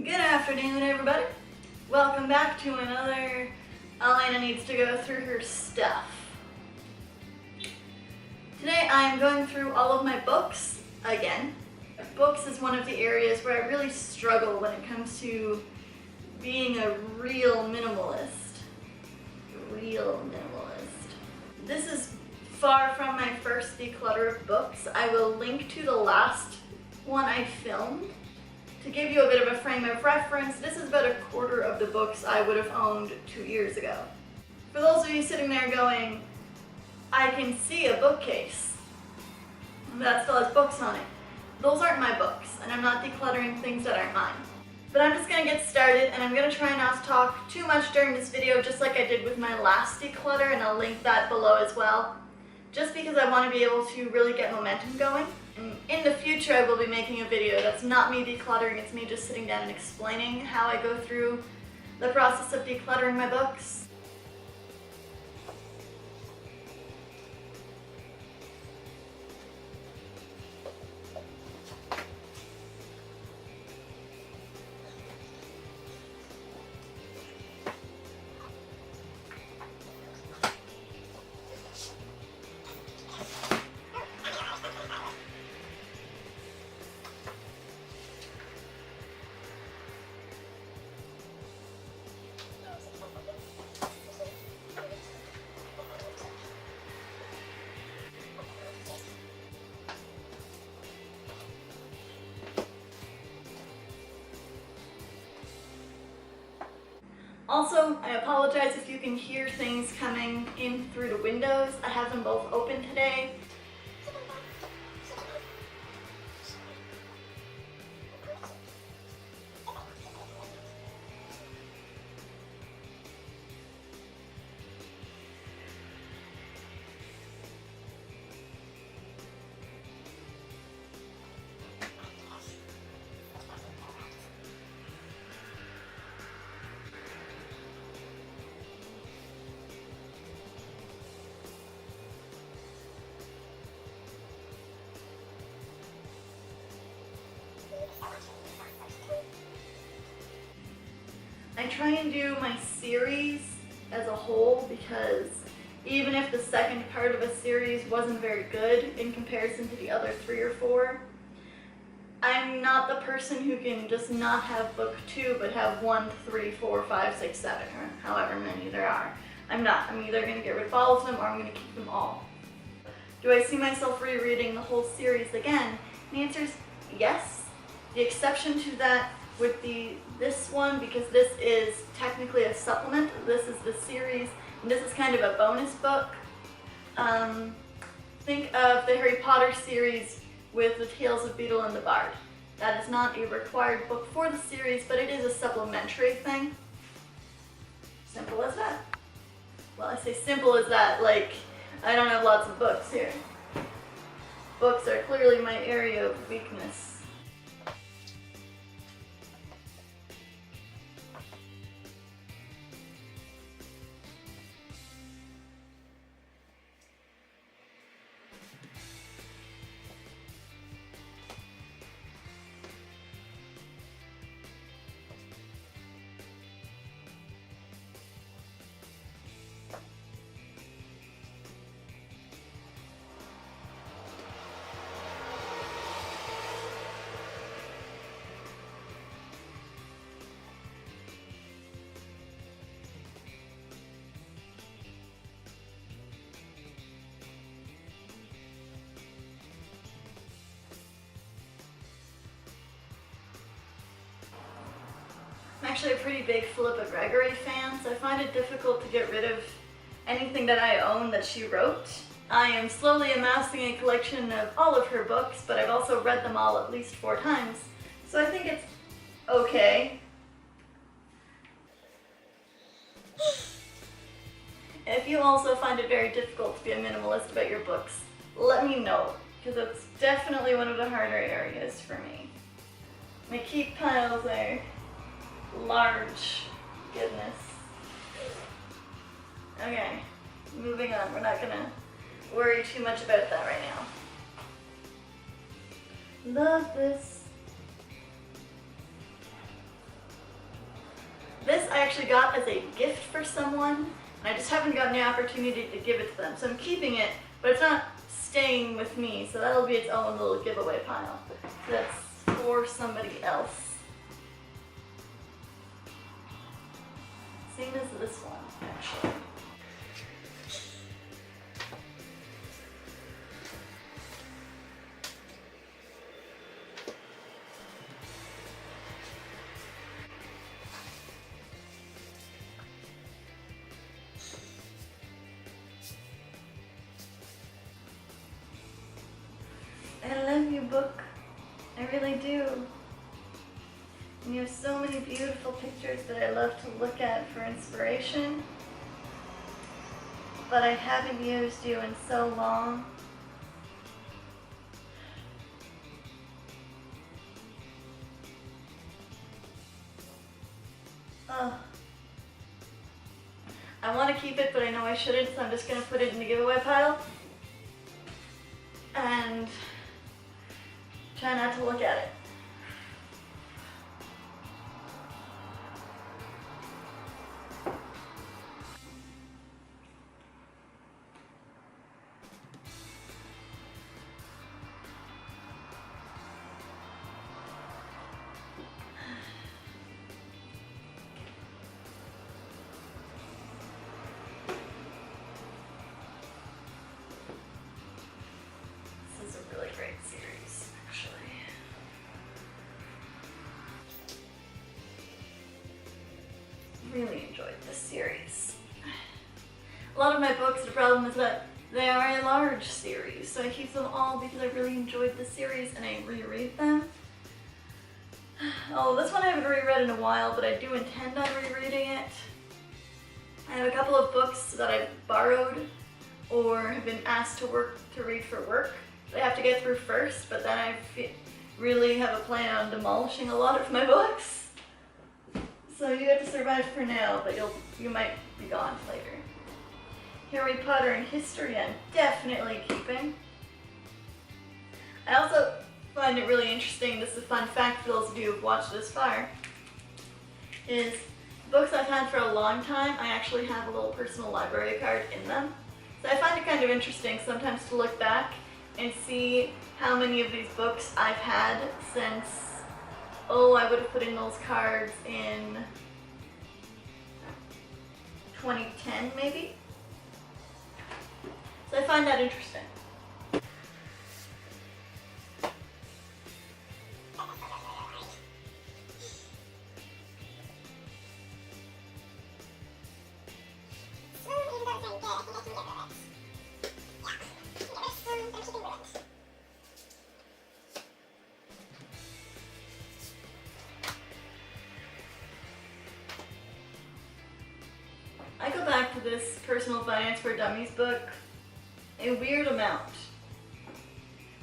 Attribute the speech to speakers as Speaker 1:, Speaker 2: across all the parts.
Speaker 1: Good afternoon, everybody. Welcome back to another Elena Needs to Go Through Her Stuff. Today I am going through all of my books again. Books is one of the areas where I really struggle when it comes to being a real minimalist. This is far from my first declutter of books. I will link to the last one I filmed. To give you a bit of a frame of reference, this is about a quarter of the books I would have owned 2 years ago. For those of you sitting there going, I can see a bookcase that still has books on it. Those aren't my books, and I'm not decluttering things that aren't mine. But I'm just going to get started, and I'm going to try not to talk too much during this video, just like I did with my last declutter, and I'll link that below as well. Just because I want to be able to really get momentum going. And in the future I will be making a video that's not me decluttering, it's me just sitting down and explaining how I go through the process of decluttering my books. Also, I apologize if you can hear things coming in through the windows. I have them both open today. I try and do my series as a whole because even if the second part of a series wasn't very good in comparison to the other 3 or 4, I'm not the person who can just not have book 2 but have 1, 3, 4, 5, 6, 7 or however many there are. I'm not. I'm either going to get rid of all of them or I'm going to keep them all. Do I see myself rereading the whole series again? The answer is yes. The exception to that would be this one, because this is technically a supplement. This is the series, and this is kind of a bonus book. Think of the Harry Potter series with the Tales of Beedle and the Bard. That is not a required book for the series, but it is a supplementary thing. Simple as that. Well, I say simple as that, like I don't have lots of books here. Books are clearly my area of weakness. I'm actually a pretty big Philippa Gregory fan, so I find it difficult to get rid of anything that I own that she wrote. I am slowly amassing a collection of all of her books, but I've also read them all at least 4 times, so I think it's okay. If you also find it very difficult to be a minimalist about your books, let me know, because it's definitely one of the harder areas for me. My keep piles are large. Goodness. Okay, moving on. We're not gonna worry too much about that right now. Love this. I actually got as a gift for someone, and I just haven't gotten the opportunity to give it to them. So I'm keeping it, but it's not staying with me, so that'll be its own little giveaway pile. So that's for somebody else. Same as this one, actually. I love you, book. I really do. And you have so many beautiful pictures that I love to look at for inspiration. But I haven't used you in so long. Oh. I want to keep it, but I know I shouldn't, so I'm just going to put it in the giveaway pile. And try not to look at it. This is a really great series, actually. Really enjoyed this series. A lot of my books, the problem is that they are a large series, so I keep them all because I really enjoyed the series and I reread them. Oh, this one I haven't reread in a while, but I do intend on rereading it. I have a couple of books that I've borrowed or have been asked to read for work that I have to get through first, but then I really have a plan on demolishing a lot of my books. So you have to survive for now, but you might be gone later. Harry Potter and history I'm definitely keeping. I also find it really interesting, this is a fun fact for those of you who've watched this far, is books I've had for a long time, I actually have a little personal library card in them. So I find it kind of interesting sometimes to look back and see how many of these books I've had since, oh, I would have put in those cards in 2010 maybe. So I find that interesting. I go back to this Personal Finance for Dummies book a weird amount.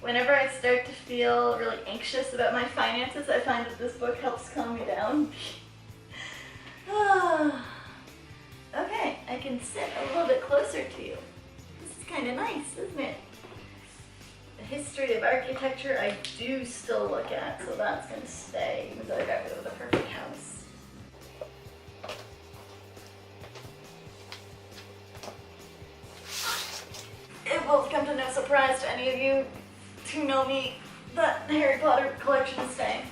Speaker 1: Whenever I start to feel really anxious about my finances, I find that this book helps calm me down. Okay, I can sit a little bit closer to you. This is kind of nice, isn't it? The history of architecture I do still look at, so that's going to stay, even though I got rid of the perfect house. It will come to no surprise to any of you who know me that the Harry Potter collection is staying.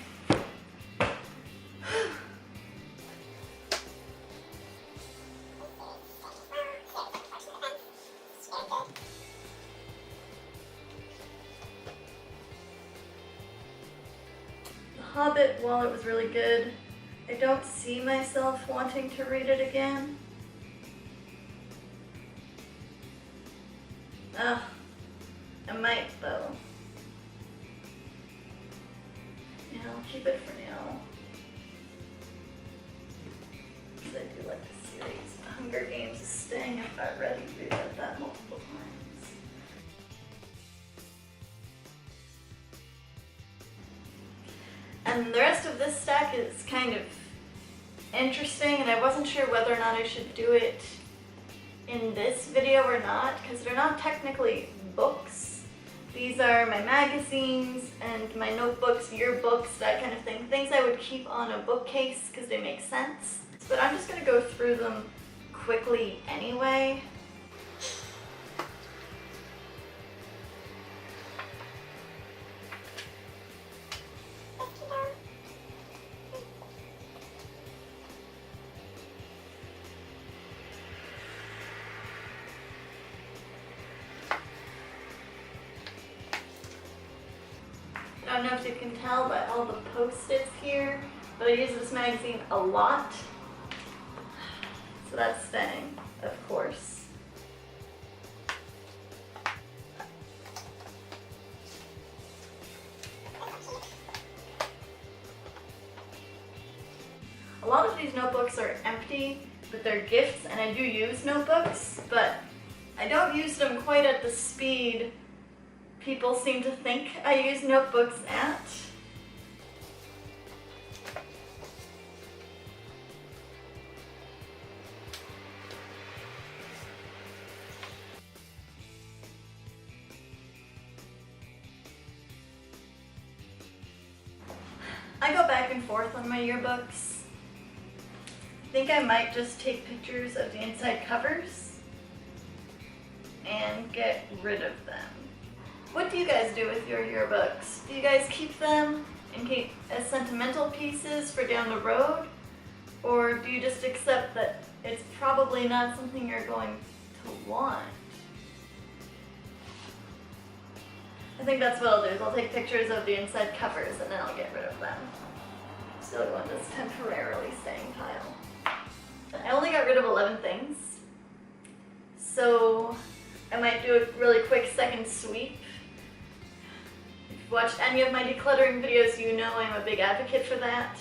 Speaker 1: The Hobbit, while it was really good, I don't see myself wanting to read it again. I might though. Yeah, I'll keep it for now. Because I do like the series. The Hunger Games is staying. I've already reread that multiple times. And the rest of this stack is kind of interesting, and I wasn't sure whether or not I should do it in this video or not, because they're not technically books, These are my magazines and my notebooks, yearbooks, that kind of thing. Things I would keep on a bookcase because they make sense. But I'm just going to go through them quickly anyway. I don't know if you can tell by all the post-its here, but I use this magazine a lot. So that's staying, of course. A lot of these notebooks are empty, but they're gifts, and I do use notebooks, but I don't use them quite at the speed people seem to think I use notebooks at. I go back and forth on my yearbooks. I think I might just take pictures of the inside covers and get rid of them. What do you guys do with your yearbooks? Do you guys keep them as sentimental pieces for down the road? Or do you just accept that it's probably not something you're going to want? I think that's what I'll do, is I'll take pictures of the inside covers and then I'll get rid of them. Still go in this temporarily staying pile. I only got rid of 11 things, so I might do a really quick second sweep. If you've watched any of my decluttering videos, you know I'm a big advocate for that.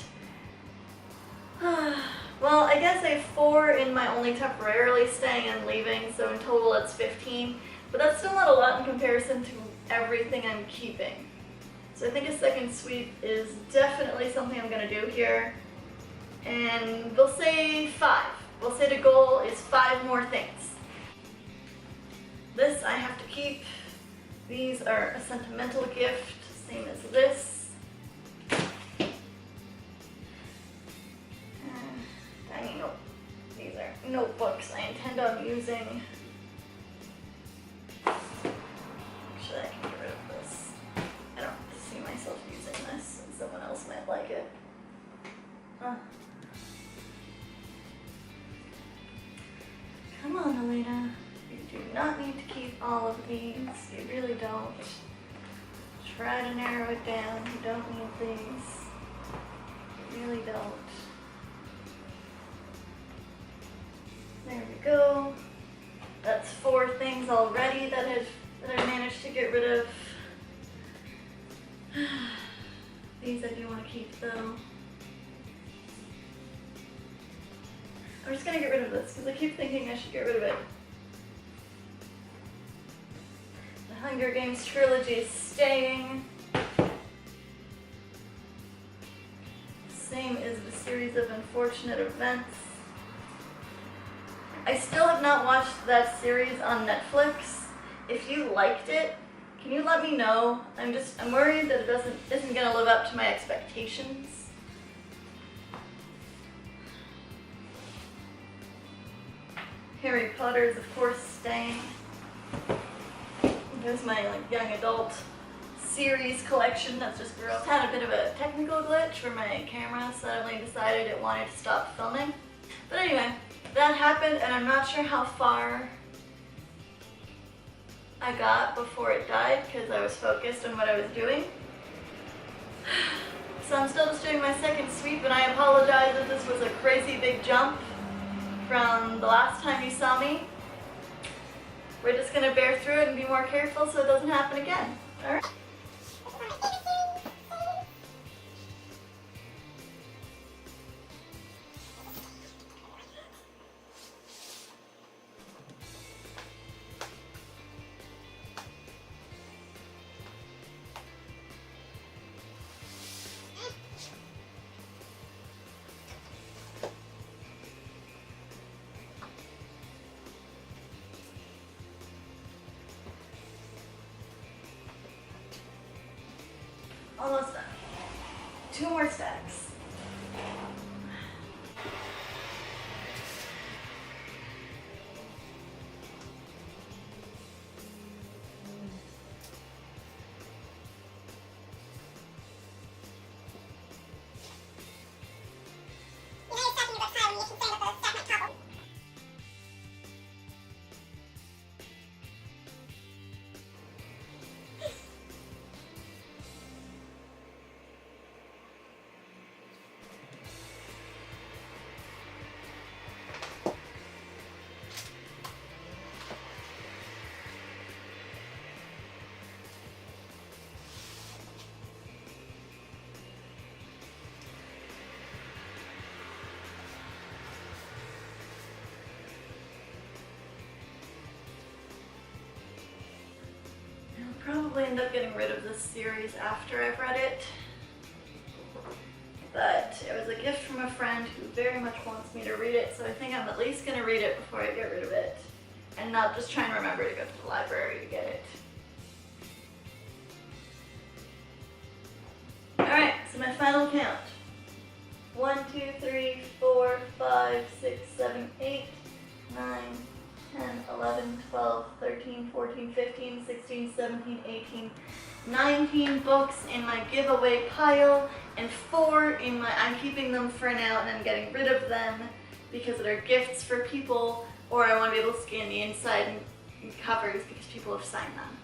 Speaker 1: Well, I guess I have 4 in my only temporarily staying and leaving, so in total it's 15. But that's still not a lot in comparison to everything I'm keeping. So I think a second sweep is definitely something I'm going to do here. And we'll say 5. We'll say the goal is 5 more things. This I have to keep. These are a sentimental gift, same as this. Tiny note. These are notebooks I intend on using. Actually, I can get rid of this. I don't see myself using this, and someone else might like it. Come on, Elena. You do not need to keep all of these. You really don't. Try to narrow it down. You don't need these. You really don't. There we go. That's 4 things already that I managed to get rid of. These I do want to keep though. I'm just going to get rid of this because I keep thinking I should get rid of it. The Hunger Games trilogy is staying. Same as the series of unfortunate events. I still have not watched that series on Netflix. If you liked it, can you let me know? I'm worried that it isn't going to live up to my expectations. Harry Potter is of course staying. There's my young adult series collection that's just gross. Had a bit of a technical glitch where my camera suddenly decided it wanted to stop filming. But anyway, that happened and I'm not sure how far I got before it died because I was focused on what I was doing. So I'm still just doing my second sweep, and I apologize if this was a crazy big jump from the last time you saw me. We're just going to bear through it and be more careful so it doesn't happen again. Alright? Almost done. 2 more stacks. Probably end up getting rid of this series after I've read it, but it was a gift from a friend who very much wants me to read it, so I think I'm at least going to read it before I get rid of it, and not just try and remember to go to the library to get it. Alright, so my final count. 1, 2, 3, 4, 5, 6, 7, 8, 9, 10, 11, 12, 13, 14, 15, 16, 17, 18, 19 books in my giveaway pile, and 4 in my, I'm keeping them for now and I'm getting rid of them because they're gifts for people, or I want to be able to scan the inside and covers because people have signed them.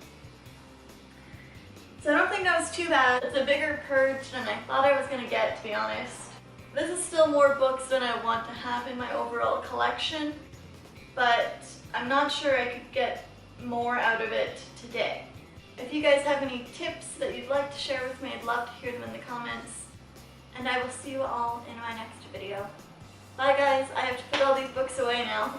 Speaker 1: So I don't think that was too bad. It's a bigger purge than I thought I was going to get, to be honest. This is still more books than I want to have in my overall collection, but I'm not sure I could get more out of it today. If you guys have any tips that you'd like to share with me, I'd love to hear them in the comments. And I will see you all in my next video. Bye guys, I have to put all these books away now.